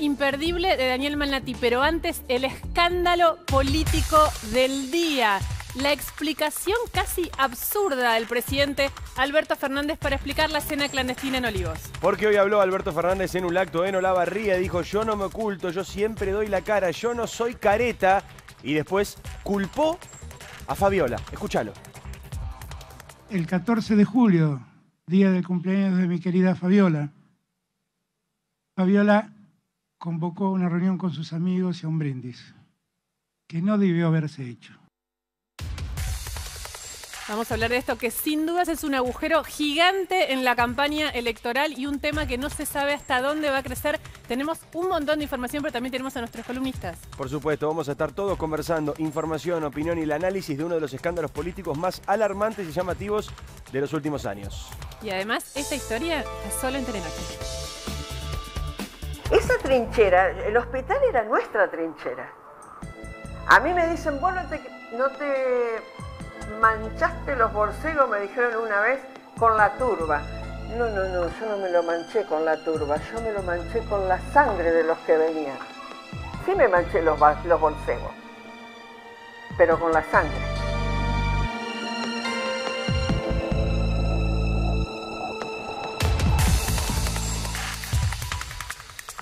imperdible de Daniel Malnati, pero antes el escándalo político del día. La explicación casi absurda del presidente Alberto Fernández para explicar la cena clandestina en Olivos. Porque hoy habló Alberto Fernández en un acto en Olavarría, dijo: yo no me oculto, yo siempre doy la cara, yo no soy careta. Y después culpó a Fabiola. Escúchalo. El 14 de julio, día del cumpleaños de mi querida Fabiola, Fabiola convocó una reunión con sus amigos y a un brindis, que no debió haberse hecho. Vamos a hablar de esto que sin dudas es un agujero gigante en la campaña electoral y un tema que no se sabe hasta dónde va a crecer. Tenemos un montón de información, pero también tenemos a nuestros columnistas. Por supuesto, vamos a estar todos conversando información, opinión y el análisis de uno de los escándalos políticos más alarmantes y llamativos de los últimos años. Y además, esta historia está solo en Telenoche. Esa trinchera, el hospital era nuestra trinchera. A mí me dicen, vos no te manchaste los borcegos, me dijeron una vez, con la turba. No, yo no me lo manché con la turba, yo me lo manché con la sangre de los que venían. Sí me manché los borcegos, pero con la sangre.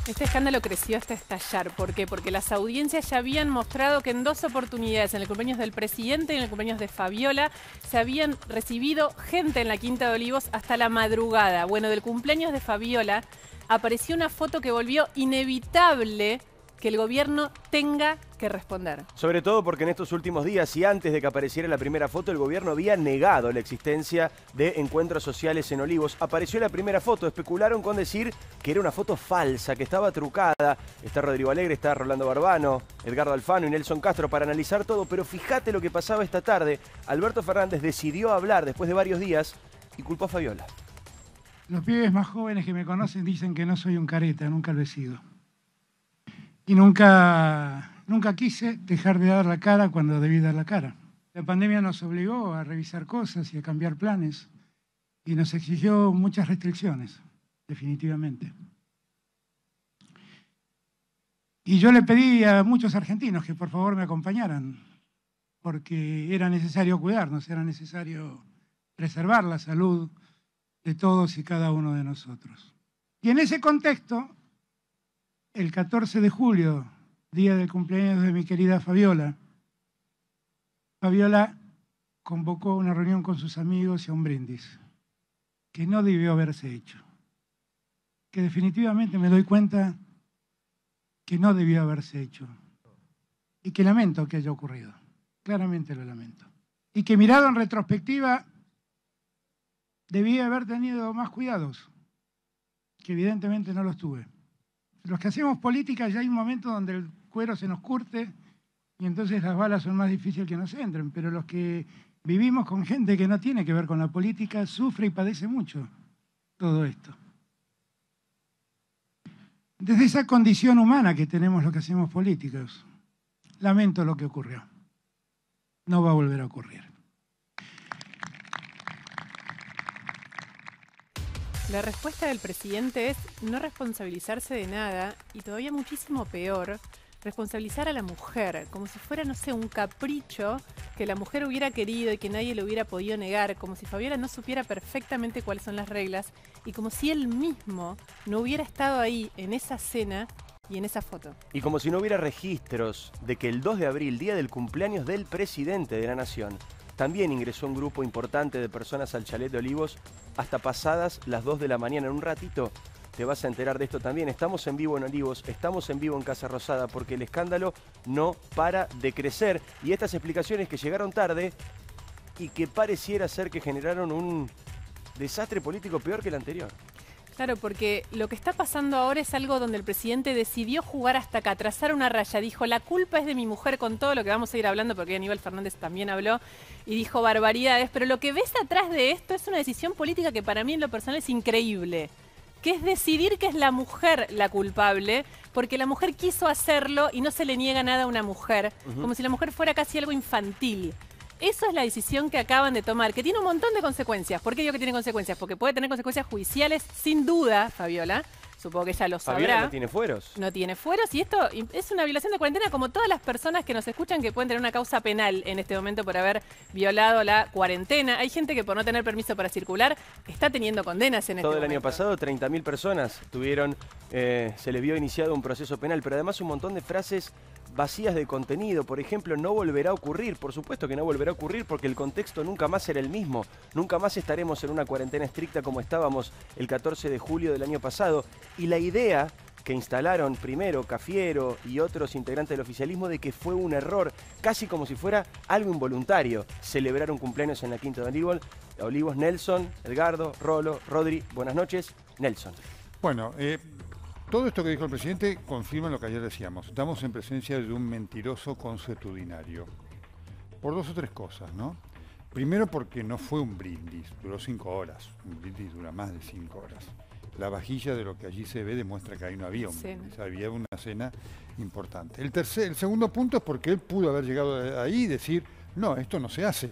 Este escándalo creció hasta estallar. ¿Por qué? Porque las audiencias ya habían mostrado que en dos oportunidades, en el cumpleaños del presidente y en el cumpleaños de Fabiola, se habían recibido gente en la Quinta de Olivos hasta la madrugada. Bueno, del cumpleaños de Fabiola apareció una foto que volvió inevitable que el gobierno tenga que responder. Sobre todo porque en estos últimos días y antes de que apareciera la primera foto, el gobierno había negado la existencia de encuentros sociales en Olivos. Apareció la primera foto, especularon con decir que era una foto falsa, que estaba trucada. Está Rodrigo Alegre, está Rolando Barbano, Edgardo Alfano y Nelson Castro para analizar todo, pero fíjate lo que pasaba esta tarde. Alberto Fernández decidió hablar después de varios días y culpó a Fabiola. Los pibes más jóvenes que me conocen dicen que no soy un careta, nunca lo he sido. Y nunca quise dejar de dar la cara cuando debí dar la cara. La pandemia nos obligó a revisar cosas y a cambiar planes y nos exigió muchas restricciones, definitivamente. Y yo le pedí a muchos argentinos que por favor me acompañaran, porque era necesario cuidarnos, era necesario preservar la salud de todos y cada uno de nosotros. Y en ese contexto, el 14 de julio, día del cumpleaños de mi querida Fabiola, Fabiola convocó una reunión con sus amigos y a un brindis, que no debió haberse hecho. Que definitivamente me doy cuenta que no debió haberse hecho. Y que lamento que haya ocurrido. Claramente lo lamento. Y que mirado en retrospectiva, debía haber tenido más cuidados, que evidentemente no los tuve. Los que hacemos política ya hay un momento donde el cuero se nos curte y entonces las balas son más difíciles que nos entren, pero los que vivimos con gente que no tiene que ver con la política sufre y padece mucho todo esto. Desde esa condición humana que tenemos los que hacemos políticos, lamento lo que ocurrió. No va a volver a ocurrir. La respuesta del presidente es no responsabilizarse de nada y todavía muchísimo peor, responsabilizar a la mujer, como si fuera, no sé, un capricho que la mujer hubiera querido y que nadie le hubiera podido negar, como si Fabiola no supiera perfectamente cuáles son las reglas y como si él mismo no hubiera estado ahí en esa cena y en esa foto. Y como si no hubiera registros de que el 2 de abril, día del cumpleaños del presidente de la Nación, también ingresó un grupo importante de personas al chalet de Olivos hasta pasadas las 2 de la mañana. En un ratito te vas a enterar de esto también. Estamos en vivo en Olivos, estamos en vivo en Casa Rosada porque el escándalo no para de crecer. Y estas explicaciones que llegaron tarde y que pareciera ser que generaron un desastre político peor que el anterior. Claro, porque lo que está pasando ahora es algo donde el presidente decidió jugar hasta acá, trazar una raya. Dijo, la culpa es de mi mujer, con todo lo que vamos a ir hablando, porque Aníbal Fernández también habló y dijo barbaridades. Pero lo que ves atrás de esto es una decisión política que para mí en lo personal es increíble, que es decidir que es la mujer la culpable, porque la mujer quiso hacerlo y no se le niega nada a una mujer, como si la mujer fuera casi algo infantil. Eso es la decisión que acaban de tomar, que tiene un montón de consecuencias. ¿Por qué digo que tiene consecuencias? Porque puede tener consecuencias judiciales, sin duda, Fabiola, supongo que ella lo sabrá. Fabiola no tiene fueros. No tiene fueros y esto es una violación de cuarentena como todas las personas que nos escuchan que pueden tener una causa penal en este momento por haber violado la cuarentena. Hay gente que por no tener permiso para circular está teniendo condenas en este momento. Todo el año pasado 30.000 personas tuvieron, se les vio iniciado un proceso penal, pero además un montón de frases vacías de contenido. Por ejemplo, no volverá a ocurrir. Por supuesto que no volverá a ocurrir porque el contexto nunca más será el mismo. Nunca más estaremos en una cuarentena estricta como estábamos el 14 de julio del año pasado. Y la idea que instalaron primero Cafiero y otros integrantes del oficialismo de que fue un error, casi como si fuera algo involuntario, celebrar un cumpleaños en la Quinta de Olivos. Nelson, Edgardo, Rolo, Rodri, buenas noches. Nelson. Bueno, todo esto que dijo el presidente confirma lo que ayer decíamos. Estamos en presencia de un mentiroso consuetudinario. Por dos o tres cosas, ¿no? Primero porque no fue un brindis, duró 5 horas. Un brindis dura más de 5 horas. La vajilla de lo que allí se ve demuestra que ahí no había un brindis, había una cena importante. El segundo punto es porque él pudo haber llegado ahí y decir, no, esto no se hace.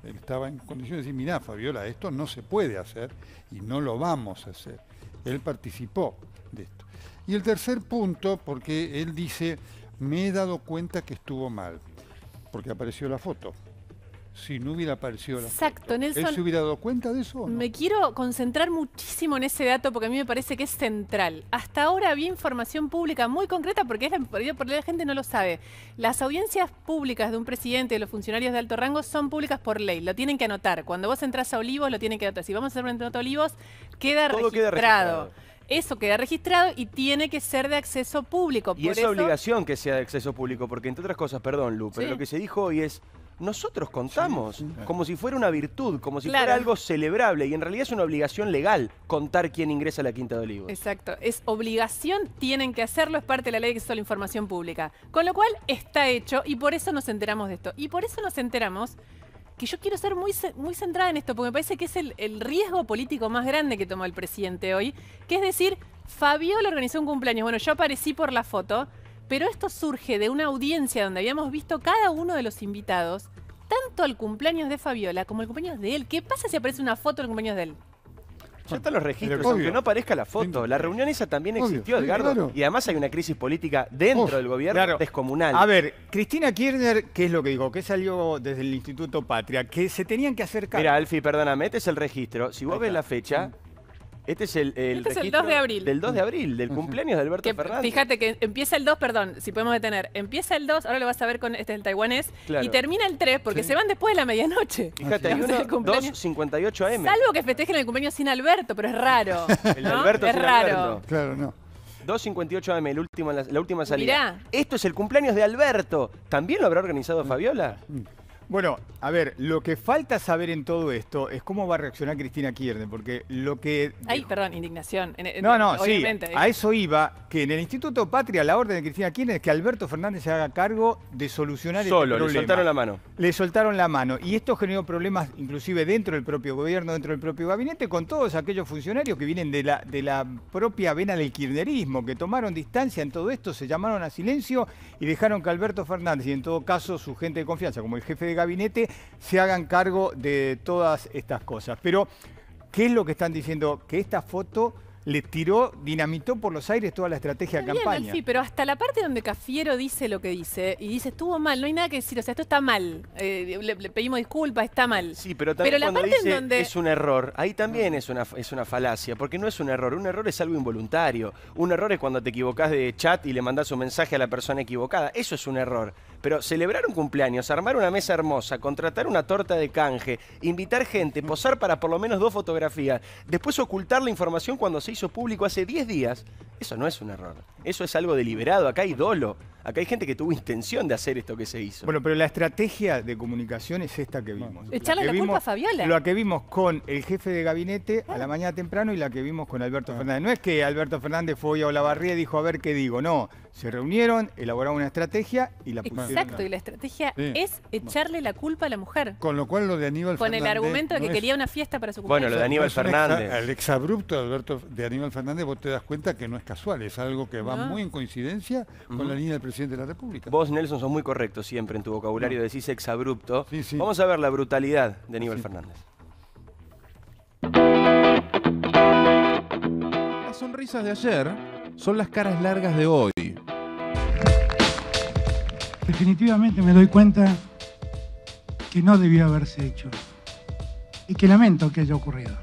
Él estaba en condiciones de decir, mirá, Fabiola, esto no se puede hacer y no lo vamos a hacer. Él participó de esto. Y el tercer punto, porque él dice, me he dado cuenta que estuvo mal, porque apareció la foto. Si no hubiera aparecido la foto, Nelson, ¿él se hubiera dado cuenta de eso o no? Me quiero concentrar muchísimo en ese dato porque a mí me parece que es central. Hasta ahora había información pública muy concreta porque por la gente no lo sabe. Las audiencias públicas de un presidente, de los funcionarios de alto rango, son públicas por ley. Lo tienen que anotar. Cuando vos entras a Olivos, lo tienen que anotar. Si vamos a hacer una nota a Olivos, Todo queda registrado. Eso queda registrado y tiene que ser de acceso público. Y es obligación que sea de acceso público, porque entre otras cosas, perdón, Lu, pero lo que se dijo hoy es, nosotros contamos como si fuera una virtud, como si fuera algo celebrable, y en realidad es una obligación legal contar quién ingresa a la Quinta de Olivos. Exacto, es obligación, tienen que hacerlo, es parte de la ley que es la información pública. Con lo cual está hecho y por eso nos enteramos de esto. Y por eso nos enteramos que yo quiero ser muy centrada en esto, porque me parece que es el riesgo político más grande que tomó el presidente hoy, que es decir, Fabiola organizó un cumpleaños, bueno, yo aparecí por la foto, pero esto surge de una audiencia donde habíamos visto cada uno de los invitados, tanto al cumpleaños de Fabiola como al cumpleaños de él. ¿Qué pasa si aparece una foto del cumpleaños de él? Ya están los registros, aunque no aparezca la foto. La reunión esa también existió, Edgardo. Claro. Y además hay una crisis política dentro del gobierno descomunal. A ver, Cristina Kirchner, ¿qué es lo que dijo? Que salió desde el Instituto Patria, que se tenían que hacer cargo. Mira, Alfie, perdóname, este es el registro. Si vos ves la fecha, este es el registro es el 2 de abril. Del 2 de abril, del cumpleaños de Alberto Fernández. Fíjate que empieza el 2, perdón, si podemos detener. Empieza el 2, ahora lo vas a ver con este el taiwanés, y termina el 3 porque se van después de la medianoche. Fíjate, hay uno 2:58 AM. Salvo que festejen el cumpleaños sin Alberto, pero es raro. El de Alberto es sin raro. Alberto. Claro, no. 2:58 AM, la última salida. Mirá. Esto es el cumpleaños de Alberto. ¿También lo habrá organizado Fabiola? Bueno, a ver, lo que falta saber en todo esto es cómo va a reaccionar Cristina Kirchner, porque lo que... Ay, perdón, indignación. No, obviamente. Sí, a eso iba, que en el Instituto Patria la orden de Cristina Kirchner es que Alberto Fernández se haga cargo de solucionar este problema. Le soltaron la mano. Le soltaron la mano, y esto generó problemas inclusive dentro del propio gobierno, dentro del propio gabinete, con todos aquellos funcionarios que vienen de la propia vena del kirchnerismo, que tomaron distancia en todo esto, se llamaron a silencio y dejaron que Alberto Fernández, y en todo caso su gente de confianza, como el jefe de gabinete, se hagan cargo de todas estas cosas. Pero, ¿qué es lo que están diciendo? Que esta foto le dinamitó por los aires toda la estrategia de campaña. Sí, pero hasta la parte donde Cafiero dice lo que dice, y dice, estuvo mal, no hay nada que decir, o sea, esto está mal, le pedimos disculpas, está mal. Sí, pero también la cuando parte dice donde... es un error, ahí también es una falacia, porque no es un error es algo involuntario. Un error es cuando te equivocás de chat y le mandás un mensaje a la persona equivocada, eso es un error. Pero celebrar un cumpleaños, armar una mesa hermosa, contratar una torta de canje, invitar gente, posar para por lo menos 2 fotografías, después ocultar la información cuando se hizo público hace 10 días, eso no es un error. Eso es algo deliberado, acá hay dolo. Acá hay gente que tuvo intención de hacer esto que se hizo. Bueno, pero la estrategia de comunicación es esta que vimos. Echarle la culpa a Fabiola. La que vimos con el jefe de gabinete a la mañana temprano y la que vimos con Alberto Fernández. No es que Alberto Fernández fue hoy a Olavarría y dijo, a ver qué digo. No, se reunieron, elaboraron una estrategia y la pusieron. Exacto, y la estrategia es echarle la culpa a la mujer. Con lo cual lo de Aníbal Fernández... Con el argumento de que quería una fiesta para su cumpleaños. Bueno, lo de Aníbal Fernández. El exabrupto de Aníbal Fernández, vos te das cuenta que no es casual, es algo que va muy en coincidencia con la línea del presidente de la República. Vos, Nelson, sos muy correcto siempre en tu vocabulario, decís exabrupto. Sí, sí. Vamos a ver la brutalidad de Aníbal Fernández. Las sonrisas de ayer son las caras largas de hoy. Definitivamente me doy cuenta que no debió haberse hecho y que lamento que haya ocurrido.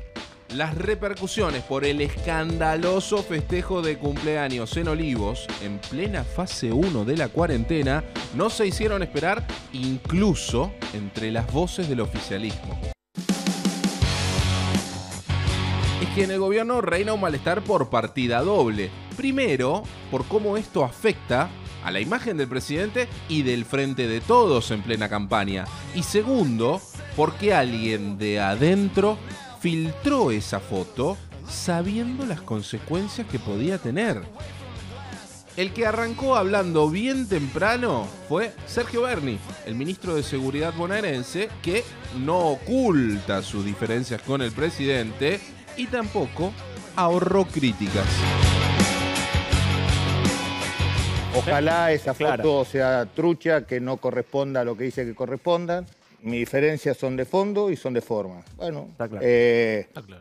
Las repercusiones por el escandaloso festejo de cumpleaños en Olivos, en plena fase 1 de la cuarentena, no se hicieron esperar incluso entre las voces del oficialismo. Es que en el gobierno reina un malestar por partida doble. Primero, por cómo esto afecta a la imagen del presidente y del Frente de Todos en plena campaña. Y segundo, porque alguien de adentro filtró esa foto sabiendo las consecuencias que podía tener. El que arrancó hablando bien temprano fue Sergio Berni, el ministro de Seguridad bonaerense, que no oculta sus diferencias con el presidente y tampoco ahorró críticas. Ojalá esa foto sea trucha, que no corresponda a lo que dice que correspondan. Mis diferencias son de fondo y son de forma. Bueno,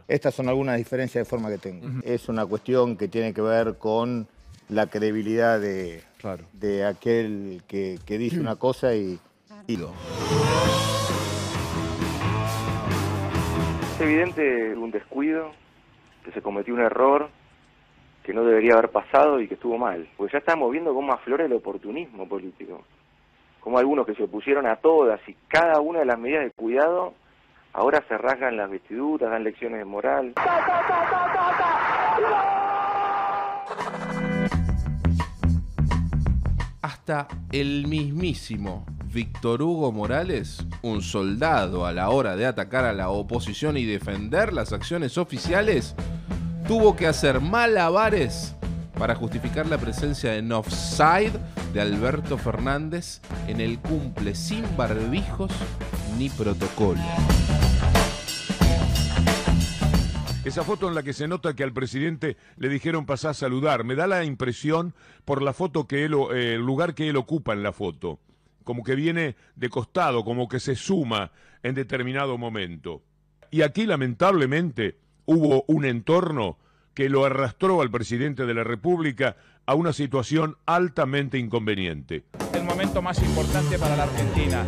estas son algunas diferencias de forma que tengo. Es una cuestión que tiene que ver con la credibilidad de aquel que dice una cosa y... Es evidente un descuido, que se cometió un error, que no debería haber pasado y que estuvo mal. Porque ya estamos viendo cómo aflora el oportunismo político. Como algunos que se opusieron a todas y cada una de las medidas de cuidado, ahora se rasgan las vestiduras, dan lecciones de moral. Hasta el mismísimo Víctor Hugo Morales, un soldado a la hora de atacar a la oposición y defender las acciones oficiales, tuvo que hacer malabares para justificar la presencia en offside de Alberto Fernández en el cumple sin barbijos ni protocolo. Esa foto en la que se nota que al presidente le dijeron pasá a saludar, me da la impresión por la foto que él, el lugar que él ocupa en la foto, como que viene de costado, como que se suma en determinado momento. Y aquí lamentablemente hubo un entorno que lo arrastró al presidente de la República a una situación altamente inconveniente. El momento más importante para la Argentina.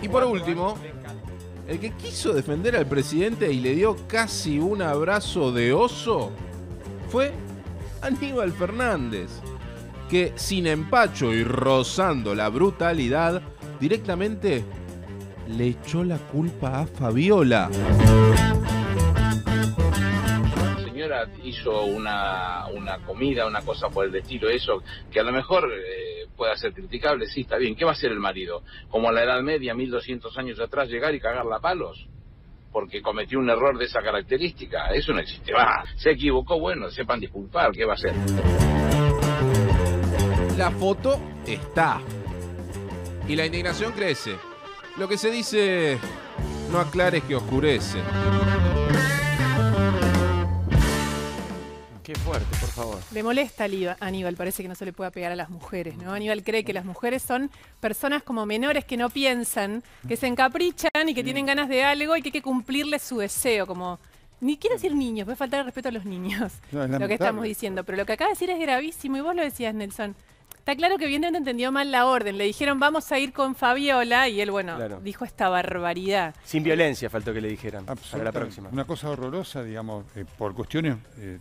Y por último, el que quiso defender al presidente y le dio casi un abrazo de oso fue Aníbal Fernández, que sin empacho y rozando la brutalidad, directamente le echó la culpa a Fabiola. Hizo una comida, una cosa por el estilo, eso, que a lo mejor pueda ser criticable, sí, está bien. ¿Qué va a hacer el marido? Como a la Edad Media, 1200 años atrás, llegar y cagarla a palos, porque cometió un error de esa característica. Eso no existe. Se equivocó, bueno, sepan disculpar, ¿qué va a hacer? La foto está. Y la indignación crece. Lo que se dice, no aclares que oscurece. Qué fuerte, por favor. Le molesta a Aníbal, parece que no se le pueda pegar a las mujeres, ¿no? Aníbal cree que las mujeres son personas como menores que no piensan, que se encaprichan y que tienen ganas de algo y que hay que cumplirles su deseo, como... Ni quiero decir niños, puede faltar el respeto a los niños, lo que estamos diciendo. Pero lo que acaba de decir es gravísimo y vos lo decías, Nelson. Está claro que evidentemente entendió mal la orden. Le dijeron, vamos a ir con Fabiola, y él, bueno, dijo esta barbaridad. Sin violencia faltó que le dijeran para la próxima. Una cosa horrorosa, digamos, por cuestiones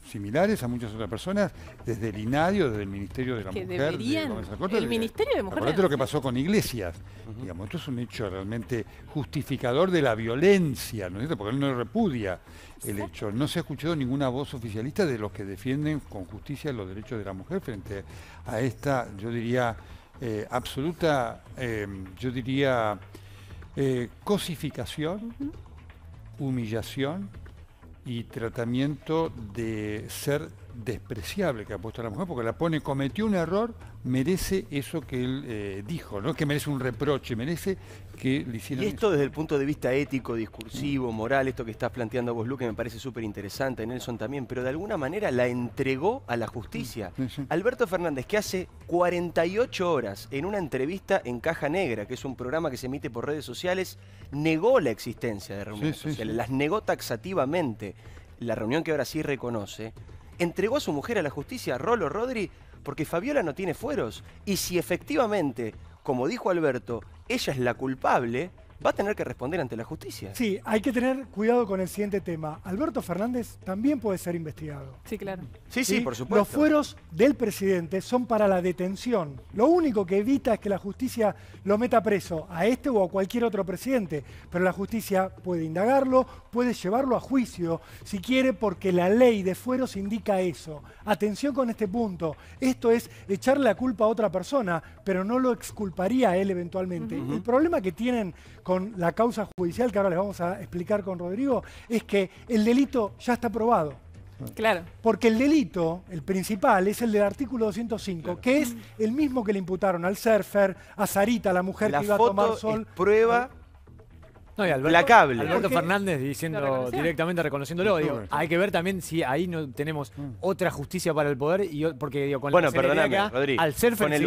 similares a muchas otras personas, desde el INADIO, desde el Ministerio de la Mujer. Deberían, el Ministerio de Mujer. Acordate lo que pasó con Iglesias. Digamos, esto es un hecho realmente justificador de la violencia, ¿no es cierto? Porque él no repudia el hecho. No se ha escuchado ninguna voz oficialista de los que defienden con justicia los derechos de la mujer frente a esta, yo diría, absoluta, cosificación, humillación y tratamiento de ser despreciable que ha puesto a la mujer, porque la pone, cometió un error, merece eso que él dijo, no que merece un reproche, merece que le hicieran. Y esto desde el punto de vista ético, discursivo, moral, esto que estás planteando vos, Lu, que me parece súper interesante, Nelson también, pero de alguna manera la entregó a la justicia. Alberto Fernández, que hace 48 horas en una entrevista en Caja Negra, que es un programa que se emite por redes sociales, negó la existencia de reuniones sociales, las negó taxativamente. La reunión que ahora sí reconoce entregó a su mujer a la justicia, Rolo Rodri, porque Fabiola no tiene fueros. Y si efectivamente, como dijo Alberto, ella es la culpable, va a tener que responder ante la justicia. Sí, hay que tener cuidado con el siguiente tema. Alberto Fernández también puede ser investigado. Sí, claro. Sí, por supuesto. Los fueros del presidente son para la detención. Lo único que evita es que la justicia lo meta preso a este o a cualquier otro presidente. Pero la justicia puede indagarlo, puede llevarlo a juicio, si quiere, porque la ley de fueros indica eso. Atención con este punto. Esto es echarle la culpa a otra persona, pero no lo exculparía a él eventualmente. El problema que tienen con la causa judicial, que ahora les vamos a explicar con Rodrigo, es que el delito ya está probado. Claro. Porque el delito, el principal, es el del artículo 205, que es el mismo que le imputaron al surfer, a Sarita, la mujer que iba a tomar sol. Es prueba No, y Alberto Fernández diciendo directamente, reconociéndolo. Digo, hay que ver también si ahí no tenemos otra justicia para el poder. Y porque digo, con bueno, la perdóname, acá, Rodri, al ser con el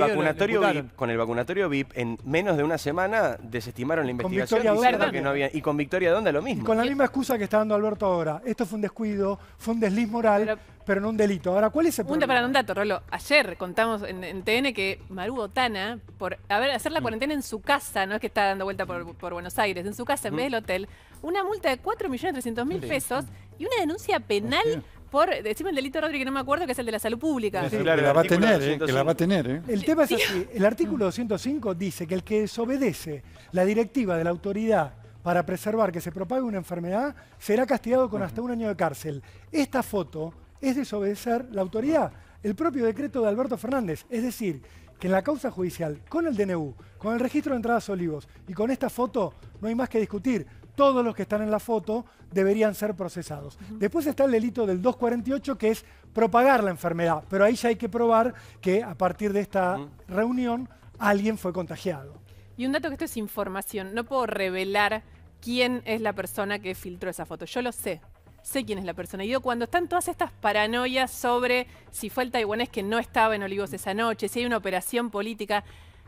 vacunatorio VIP, en menos de una semana desestimaron la investigación diciendo que no había. Y con Victoria Donda lo mismo. Y con la misma excusa que está dando Alberto ahora. Esto fue un descuido, fue un desliz moral, pero no un delito. Ahora, ¿cuál es el problema? Para un dato, Rolo. Ayer contamos en TN que Maru Botana, por hacer la cuarentena en su casa, no es que está dando vuelta por Buenos Aires, en su casa en vez del hotel, una multa de 4.300.000 pesos y una denuncia penal por, decime el delito, Rodri, que no me acuerdo, que es el de la salud pública. Sí, que la va a tener, El tema es así. El artículo 205 dice que el que desobedece la directiva de la autoridad para preservar que se propague una enfermedad será castigado con hasta 1 año de cárcel. Esta foto es desobedecer la autoridad, el propio decreto de Alberto Fernández. Es decir, que en la causa judicial, con el DNU, con el registro de entradas Olivos y con esta foto, no hay más que discutir. Todos los que están en la foto deberían ser procesados. Después está el delito del 248, que es propagar la enfermedad, pero ahí ya hay que probar que a partir de esta reunión alguien fue contagiado. Y un dato que esto es información, no puedo revelar quién es la persona que filtró esa foto. Yo lo sé. Sé quién es la persona. Y digo, cuando están todas estas paranoias sobre si fue el taiwanés que no estaba en Olivos esa noche, si hay una operación política,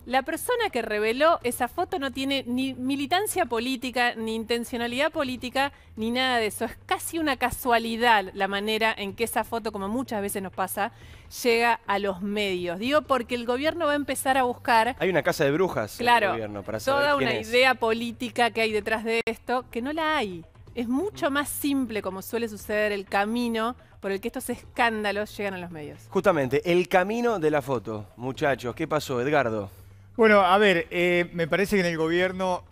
la persona que reveló esa foto no tiene ni militancia política, ni intencionalidad política, ni nada de eso. Es casi una casualidad la manera en que esa foto, como muchas veces nos pasa, llega a los medios. Digo, porque el gobierno va a empezar a buscar... Hay una casa de brujas en el gobierno para saber toda quién una idea política que hay detrás de esto, que no la hay. Es mucho más simple, como suele suceder, el camino por el que estos escándalos llegan a los medios. Justamente, el camino de la foto. Muchachos, ¿qué pasó, Edgardo? Bueno, a ver, me parece que en el gobierno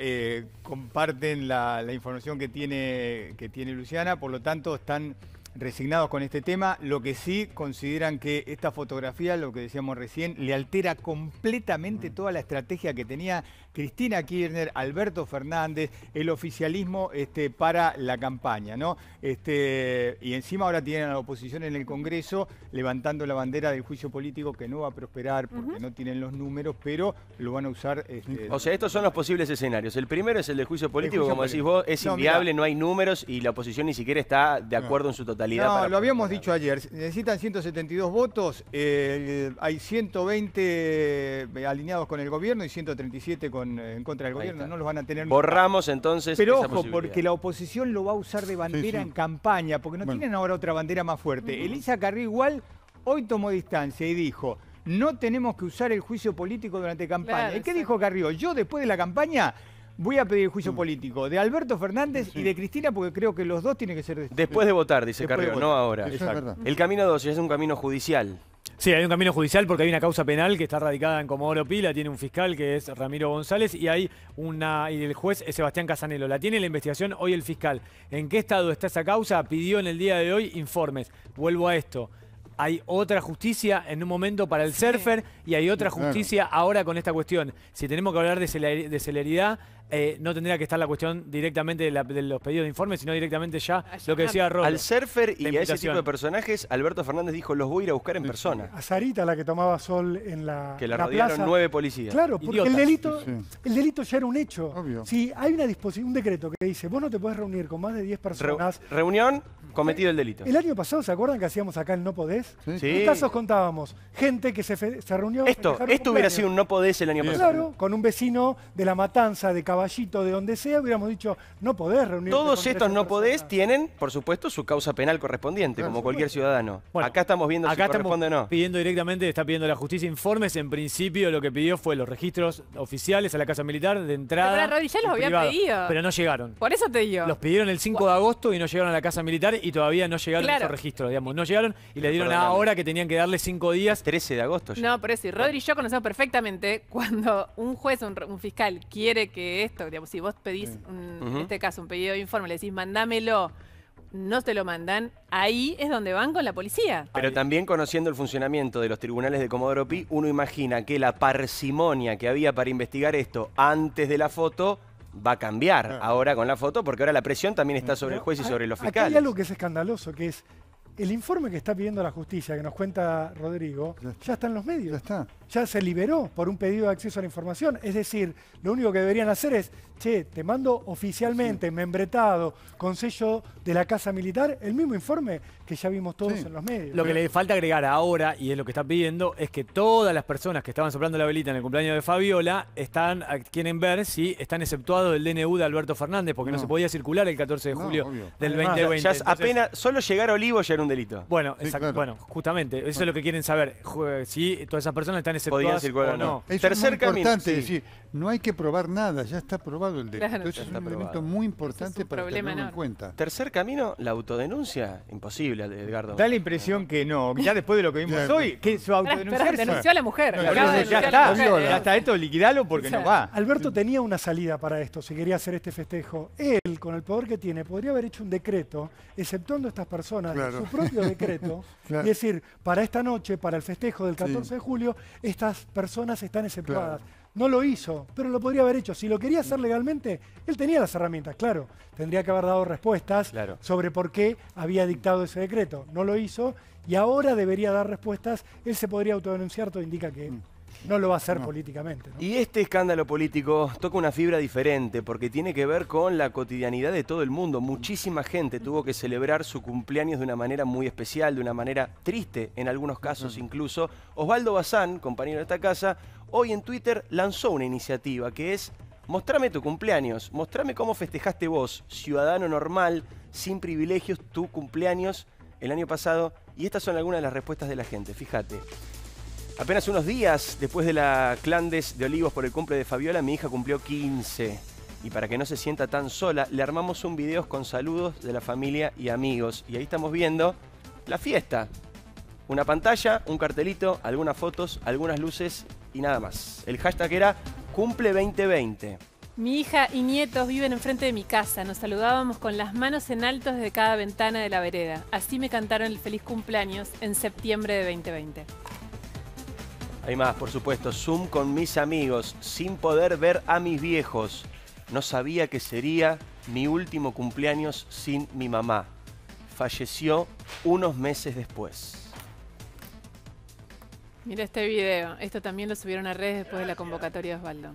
comparten la información que tiene Luciana, por lo tanto están resignados con este tema. Lo que sí consideran que esta fotografía, lo que decíamos recién, le altera completamente toda la estrategia que tenía Cristina Kirchner, Alberto Fernández, el oficialismo para la campaña, ¿no? Y encima ahora tienen a la oposición en el Congreso levantando la bandera del juicio político, que no va a prosperar porque no tienen los números, pero lo van a usar... O sea, estos son los posibles escenarios. El primero es el del juicio político, como decís vos, es inviable, no hay números y la oposición ni siquiera está de acuerdo en su totalidad. No, lo habíamos dicho ayer, necesitan 172 votos, hay 120 alineados con el gobierno y 137 en contra del gobierno, no los van a tener. Borramos entonces Pero esa ojo, porque la oposición lo va a usar de bandera en campaña, porque no tienen ahora otra bandera más fuerte. Elisa Carrió igual hoy tomó distancia y dijo, no tenemos que usar el juicio político durante campaña. ¿Y qué dijo Carrió? Yo después de la campaña voy a pedir el juicio político de Alberto Fernández y de Cristina, porque creo que los dos tienen que ser... Después de votar, dice Carrió, no ahora. Exacto. El camino 2 es un camino judicial. Sí, hay un camino judicial porque hay una causa penal que está radicada en Comodoro Pi, la tiene un fiscal que es Ramiro González y hay y el juez es Sebastián Casanelo. La tiene la investigación hoy el fiscal. ¿En qué estado está esa causa? Pidió en el día de hoy informes. Vuelvo a esto. Hay otra justicia en un momento para el surfer y hay otra justicia ahora con esta cuestión. Si tenemos que hablar de celeridad, no tendría que estar la cuestión directamente de los pedidos de informes, sino directamente ya lo que decía Rolo. Al surfer y a ese tipo de personajes, Alberto Fernández dijo, los voy a ir a buscar en persona. A Sarita, la que tomaba sol en la Que la rodearon plaza. 9 policías. Claro, porque el delito ya era un hecho. Obvio. Si hay un decreto que dice, vos no te podés reunir con más de 10 personas. Reunión, cometido el delito. El año pasado, ¿se acuerdan que hacíamos acá el no podés? podés. Sí. Sí. En casos contábamos gente que se reunió. Esto hubiera sido un no podés el año pasado. Claro, con un vecino de La Matanza, de Caballito, de donde sea, hubiéramos dicho, no podés reunirte Todos con estos 13 no podés personas. tienen, por supuesto, su causa penal correspondiente, como cualquier ciudadano. Bueno, acá estamos viendo si acá corresponde o estamos no. pidiendo directamente, está pidiendo la justicia informes. En principio lo que pidió fue los registros oficiales a la Casa Militar de entrada. Pero Rodri ya los y había privado, pedido. pero no llegaron. Por eso te digo. Los pidieron el 5 de agosto y no llegaron a la Casa Militar y todavía no llegaron Claro. esos registros, digamos. No llegaron y le dieron Perdóname. ahora que tenían que darle 5 días. 13 de agosto ya. No, por eso. Y Rodri y yo conocemos perfectamente cuando un juez, un fiscal quiere que esto, digamos, si vos pedís, en este caso, un pedido de informe, le decís, mandámelo, no te lo mandan, ahí es donde van con la policía. Pero también conociendo el funcionamiento de los tribunales de Comodoro Pi, uno imagina que la parsimonia que había para investigar esto antes de la foto va a cambiar ahora con la foto, porque ahora la presión también está sobre el juez y sobre los Aquí fiscales. hay algo que es escandaloso, que es el informe que está pidiendo la justicia, que nos cuenta Rodrigo, ya está en los medios. Ya está. Ya se liberó por un pedido de acceso a la información. Es decir, lo único que deberían hacer es, che, te mando oficialmente, membretado, con sello de la Casa Militar, el mismo informe que ya vimos todos en los medios. Lo que le falta agregar ahora, y es lo que está pidiendo, es que todas las personas que estaban soplando la velita en el cumpleaños de Fabiola quieren ver si están exceptuados del DNU de Alberto Fernández, porque no se podía circular el 14 de julio del 2020. Ya Entonces, apenas solo llegar a Olivo ya era un delito. bueno, bueno, justamente, eso es lo que quieren saber. Si todas esas personas están Podían exceptuadas circular o o no. no. Es Tercer muy camino, importante sí. decir, no hay que probar nada, ya está probado el delito. Claro, Eso ya es un está elemento probado. muy importante para problema tenerlo en enorme. cuenta. Tercer camino, la autodenuncia. Imposible, Edgardo. Da la impresión que no. Ya después de lo que vimos hoy, que su Esperá, autodenunciarse. denunció a la mujer. No, Acaba de ya denunciar a la está, mujer. ya está esto, liquidalo porque no va. Alberto tenía una salida para esto, si quería hacer este festejo. Él, con el poder que tiene, podría haber hecho un decreto, exceptuando a estas personas, Claro. su propio decreto, Claro. y decir, para esta noche, para el festejo del 14 de julio, estas personas están exceptuadas. Claro. No lo hizo, pero lo podría haber hecho. Si lo quería hacer legalmente, él tenía las herramientas, claro. Tendría que haber dado respuestas sobre por qué había dictado ese decreto. No lo hizo y ahora debería dar respuestas. Él se podría autodenunciar, todo indica que no lo va a hacer políticamente, ¿no? Y este escándalo político toca una fibra diferente porque tiene que ver con la cotidianidad de todo el mundo. Muchísima gente tuvo que celebrar su cumpleaños de una manera muy especial, de una manera triste, en algunos casos incluso. Osvaldo Bazán, compañero de esta casa, hoy en Twitter lanzó una iniciativa que es: mostrame tu cumpleaños, mostrame cómo festejaste vos, ciudadano normal, sin privilegios, tu cumpleaños el año pasado. Y estas son algunas de las respuestas de la gente, fíjate. Apenas unos días después de la Clandes de Olivos por el cumple de Fabiola, mi hija cumplió 15. Y para que no se sienta tan sola, le armamos un video con saludos de la familia y amigos. Y ahí estamos viendo la fiesta. Una pantalla, un cartelito, algunas fotos, algunas luces y nada más. El hashtag era Cumple 2020. Mi hija y nietos viven enfrente de mi casa. Nos saludábamos con las manos en alto desde cada ventana de la vereda. Así me cantaron el feliz cumpleaños en septiembre de 2020. Hay más, por supuesto. Zoom con mis amigos, sin poder ver a mis viejos. No sabía que sería mi último cumpleaños sin mi mamá. Falleció unos meses después. Mira este video. Esto también lo subieron a redes después de la convocatoria de Osvaldo.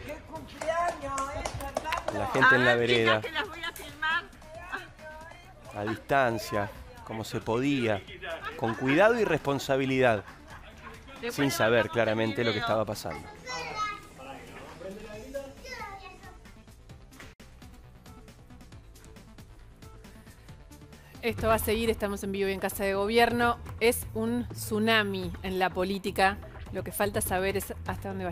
¡Qué cumpleaños, Fernando! La gente en la vereda, Ya te las voy a filmar. a distancia, como se podía, con cuidado y responsabilidad, sin saber claramente lo que estaba pasando. Esto va a seguir, estamos en vivo y en Casa de Gobierno. Es un tsunami en la política. Lo que falta saber es hasta dónde va a